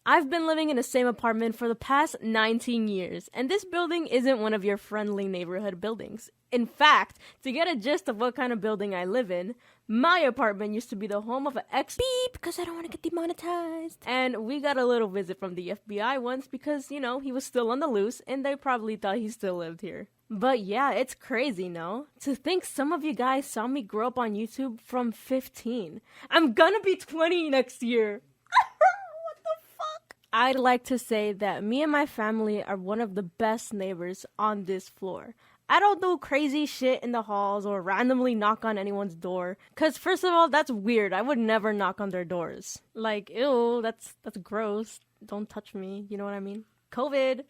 I've been living in the same apartment for the past 19 years, and this building isn't one of your friendly neighborhood buildings. In fact, to get a gist of what kind of building I live in, my apartment used to be the home of an ex-beep because I don't want to get demonetized. And we got a little visit from the FBI once because, you know, he was still on the loose and they probably thought he still lived here. But yeah, it's crazy, no? To think some of you guys saw me grow up on YouTube from 15. I'm gonna be 20 next year. What the fuck? I'd like to say that me and my family are one of the best neighbors on this floor. I don't do crazy shit in the halls or randomly knock on anyone's door. Cause first of all, that's weird. I would never knock on their doors. Like, ew, that's gross. Don't touch me. You know what I mean? COVID.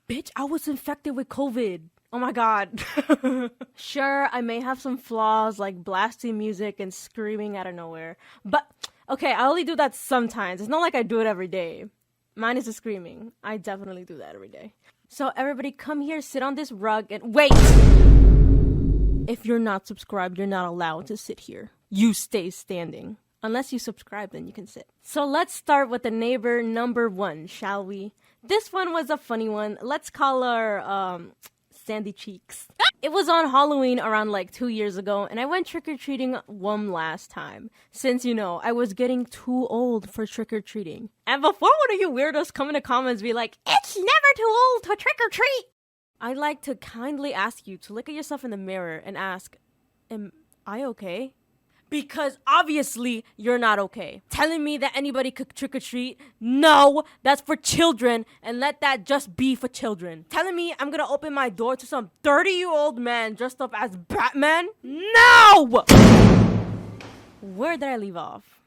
Bitch, I was infected with COVID. Oh my god. Sure, I may have some flaws like blasting music and screaming out of nowhere. But, okay, I only do that sometimes. It's not like I do it every day. Mine is the screaming. I definitely do that every day. So everybody come here, sit on this rug, and wait! If you're not subscribed, you're not allowed to sit here. You stay standing. Unless you subscribe, then you can sit. So let's start with the neighbor number 1, shall we? This one was a funny one. Let's call her, Sandy Cheeks. It was on Halloween around like 2 years ago, and I went trick-or-treating one last time. Since, you know, I was getting too old for trick-or-treating. And before one of you weirdos come in the comments be like, it's never too old to trick-or-treat! I'd like to kindly ask you to look at yourself in the mirror and ask, am I okay? Because obviously you're not okay. Telling me that anybody could trick-or-treat? No, that's for children, and let that just be for children. Telling me I'm gonna open my door to some 30-year-old man dressed up as Batman? No! Where did I leave off?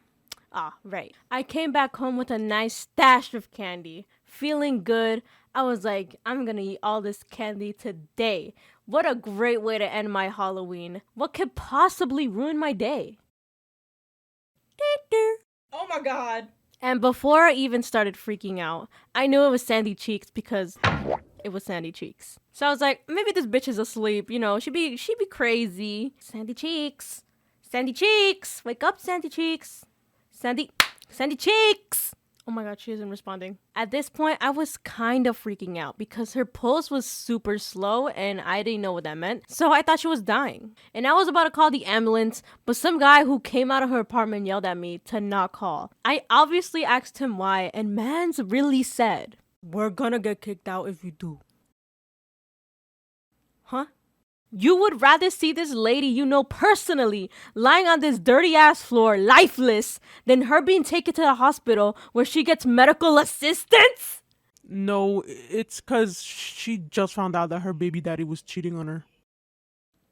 Ah, right. I came back home with a nice stash of candy. Feeling good. I was like, I'm gonna eat all this candy today. What a great way to end my Halloween. What could possibly ruin my day? Oh my god. And before I even started freaking out, I knew it was Sandy Cheeks because it was Sandy Cheeks. So I was like, maybe this bitch is asleep, you know, she'd be crazy. Sandy Cheeks. Sandy Cheeks. Wake up, Sandy Cheeks. Sandy Cheeks. Oh my god, she isn't responding. At this point, I was kind of freaking out because her pulse was super slow and I didn't know what that meant. So I thought she was dying. And I was about to call the ambulance, but some guy who came out of her apartment yelled at me to not call. I obviously asked him why, and mans really said, "We're gonna get kicked out if you do." Huh? You would rather see this lady you know personally lying on this dirty ass floor, lifeless, than her being taken to the hospital where she gets medical assistance? No, it's because she just found out that her baby daddy was cheating on her.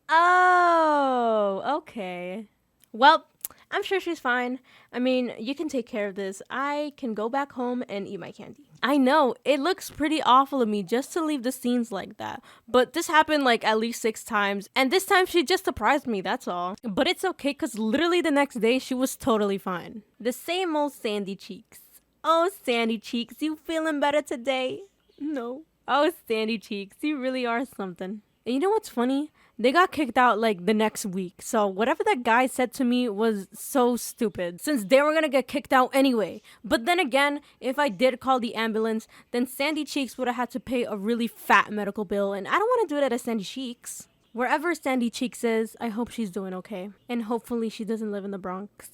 Oh, okay. Well, I'm sure she's fine. I mean, you can take care of this. I can go back home and eat my candy. I know, it looks pretty awful of me just to leave the scenes like that. But this happened like at least 6 times. And this time she just surprised me, that's all. But it's okay because literally the next day she was totally fine. The same old Sandy Cheeks. Oh, Sandy Cheeks, you feeling better today? No. Oh, Sandy Cheeks, you really are something. And you know what's funny? They got kicked out like the next week. So whatever that guy said to me was so stupid since they were gonna get kicked out anyway. But then again, if I did call the ambulance, then Sandy Cheeks would have had to pay a really fat medical bill. And I don't want to do that at Sandy Cheeks. Wherever Sandy Cheeks is, I hope she's doing okay. And hopefully she doesn't live in the Bronx.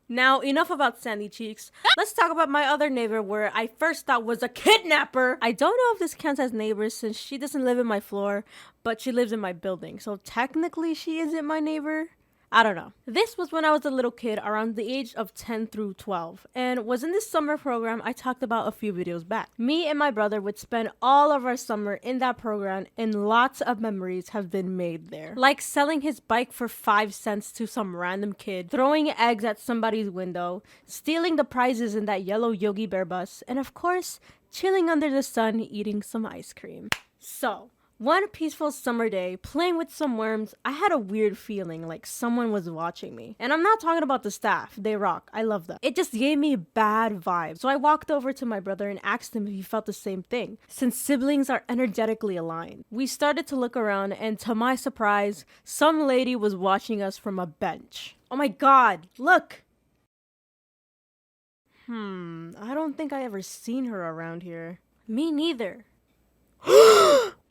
Now, enough about Sandy Cheeks. Let's talk about my other neighbor where I first thought was a kidnapper. I don't know if this counts as neighbors since she doesn't live in my floor, but she lives in my building. So technically she isn't my neighbor. I don't know. This was when I was a little kid around the age of 10 through 12 and was in this summer program I talked about a few videos back. Me and my brother would spend all of our summer in that program and lots of memories have been made there. Like selling his bike for 5 cents to some random kid, throwing eggs at somebody's window, stealing the prizes in that yellow Yogi Bear bus, and of course, chilling under the sun eating some ice cream. So, one peaceful summer day, playing with some worms, I had a weird feeling like someone was watching me. And I'm not talking about the staff, they rock, I love them. It just gave me bad vibes. So I walked over to my brother and asked him if he felt the same thing, since siblings are energetically aligned. We started to look around and to my surprise, some lady was watching us from a bench. Oh my god, look! I don't think I ever seen her around here. Me neither.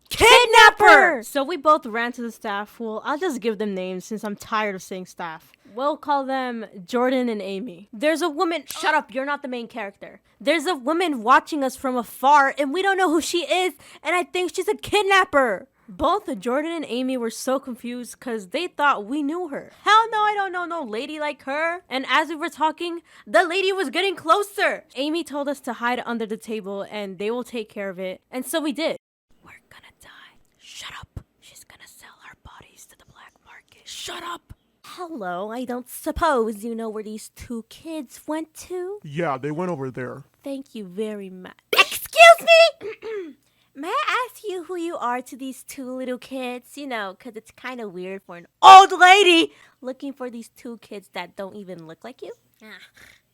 Kidnapper! So we both ran to the staff. Well, I'll just give them names since I'm tired of saying staff. We'll call them Jordan and Amy. There's a woman. Shut up, you're not the main character. There's a woman watching us from afar and we don't know who she is, and I think she's a kidnapper. Both Jordan and Amy were so confused because they thought we knew her. Hell no, I don't know no lady like her. And as we were talking, the lady was getting closer. Amy told us to hide under the table and they will take care of it. And so we did. We're gonna die. Shut up. She's gonna sell our bodies to the black market. Shut up. Hello, I don't suppose you know where these two kids went to? Yeah, they went over there. Thank you very much. Excuse me! May I ask you who you are to these two little kids? You know, because it's kind of weird for an old lady looking for these two kids that don't even look like you.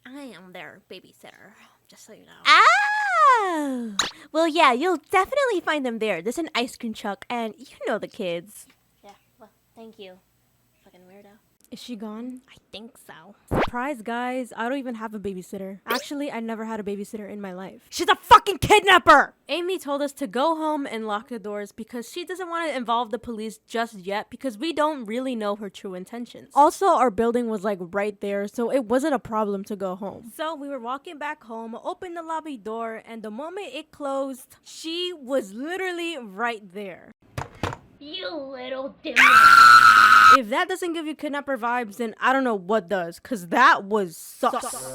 I am their babysitter, just so you know. Oh! Well, yeah, you'll definitely find them there. There's an ice cream truck, and you know the kids. Yeah, well, thank you. Fucking weirdo. Is she gone? I think so. Surprise, guys. I don't even have a babysitter. Actually, I never had a babysitter in my life. She's a fucking kidnapper! Amy told us to go home and lock the doors because she doesn't want to involve the police just yet because we don't really know her true intentions. Also, our building was like right there, so it wasn't a problem to go home. So we were walking back home, opened the lobby door, and the moment it closed, she was literally right there. You little dimwit. If that doesn't give you kidnapper vibes, then I don't know what does, cause that was sus.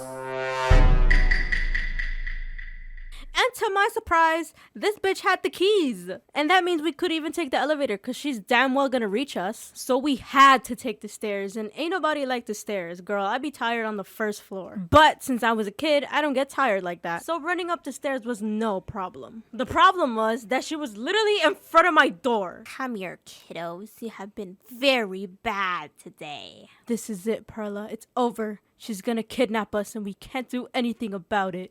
And to my surprise, this bitch had the keys. And that means we could even take the elevator cause she's damn well gonna reach us. So we had to take the stairs, and ain't nobody like the stairs. Girl, I'd be tired on the first floor. But since I was a kid, I don't get tired like that. So running up the stairs was no problem. The problem was that she was literally in front of my door. Come here, kiddos. You have been very bad today. This is it, Perla. It's over. She's gonna kidnap us and we can't do anything about it.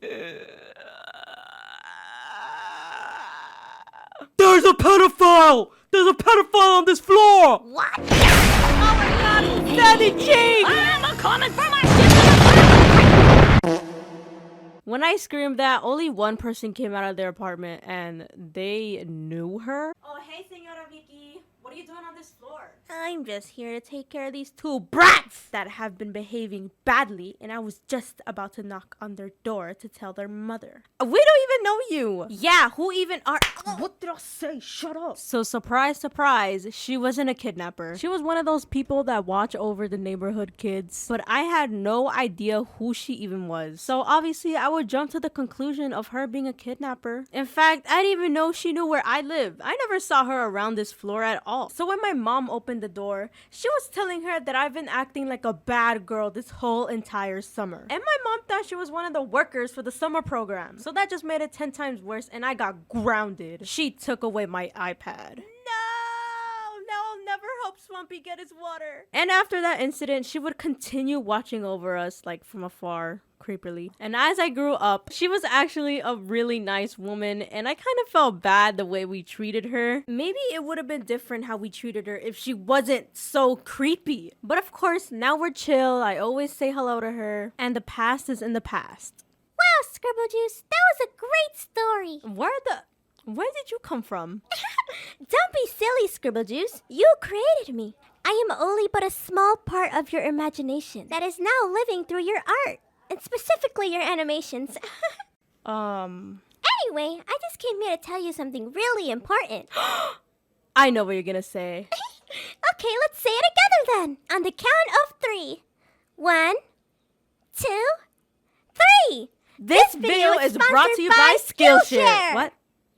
There's a pedophile! There's a pedophile on this floor! What? Oh my god, Daddy Jake! I'm coming for my shit. When I screamed that, only one person came out of their apartment and they knew her. Oh, hey, Senora Vicky. What are you doing on this floor? I'm just here to take care of these two brats that have been behaving badly, and I was just about to knock on their door to tell their mother. We don't even know you. Yeah, who even are... What did I say? Shut up. So surprise, surprise, she wasn't a kidnapper. She was one of those people that watch over the neighborhood kids, but I had no idea who she even was. So obviously I would jump to the conclusion of her being a kidnapper. In fact, I didn't even know she knew where I lived. I never saw her around this floor at all. So when my mom opened the door, she was telling her that I've been acting like a bad girl this whole entire summer. And my mom thought she was one of the workers for the summer program. So that just made it 10 times worse, and I got grounded. She took away my iPad. I'll never help Swampy get his water. And after that incident, she would continue watching over us like from afar, creepily. And as I grew up, she was actually a really nice woman, and I kind of felt bad the way we treated her. Maybe it would have been different how we treated her if she wasn't so creepy. But of course, now we're chill. I always say hello to her, and the past is in the past. Wow, Scribblejuice, that was a great story. Where did you come from? Don't be silly, Scribblejuice. You created me. I am only but a small part of your imagination that is now living through your art, and specifically your animations. Anyway, I just came here to tell you something really important. I know what you're gonna say. Okay, let's say it together then. On the count of 3. 1, 2, 3. This video is brought to you by Skillshare. What?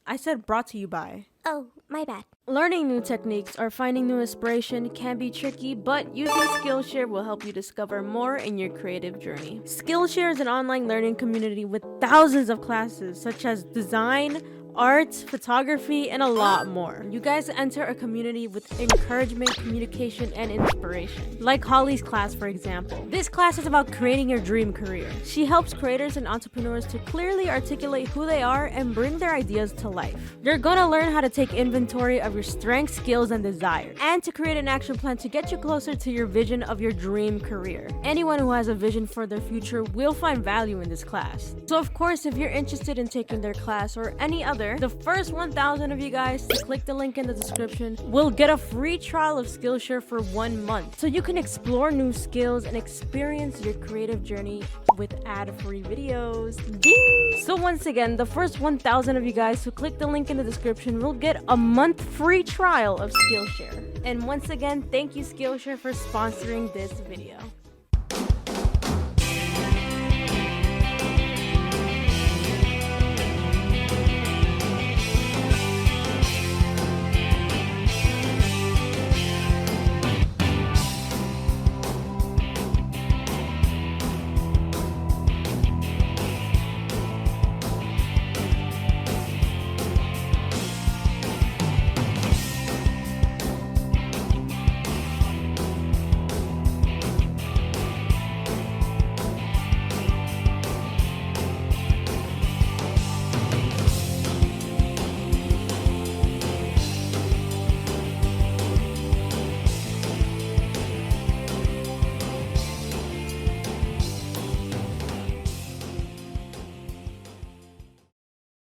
I said brought to you by. Oh, my bad. Learning new techniques or finding new inspiration can be tricky, but using Skillshare will help you discover more in your creative journey. Skillshare is an online learning community with thousands of classes such as design, arts, photography, and a lot more. You guys enter a community with encouragement, communication, and inspiration. Like Holly's class, for example. This class is about creating your dream career. She helps creators and entrepreneurs to clearly articulate who they are and bring their ideas to life. You're gonna learn how to take inventory of your strengths, skills, and desires, and to create an action plan to get you closer to your vision of your dream career. Anyone who has a vision for their future will find value in this class. So of course, if you're interested in taking their class or any other, the first 1,000 of you guys to click the link in the description will get a free trial of Skillshare for 1 month, so you can explore new skills and experience your creative journey with ad-free videos. Ding! So once again, the first 1,000 of you guys who click the link in the description will get a month free trial of Skillshare. And once again, thank you Skillshare for sponsoring this video.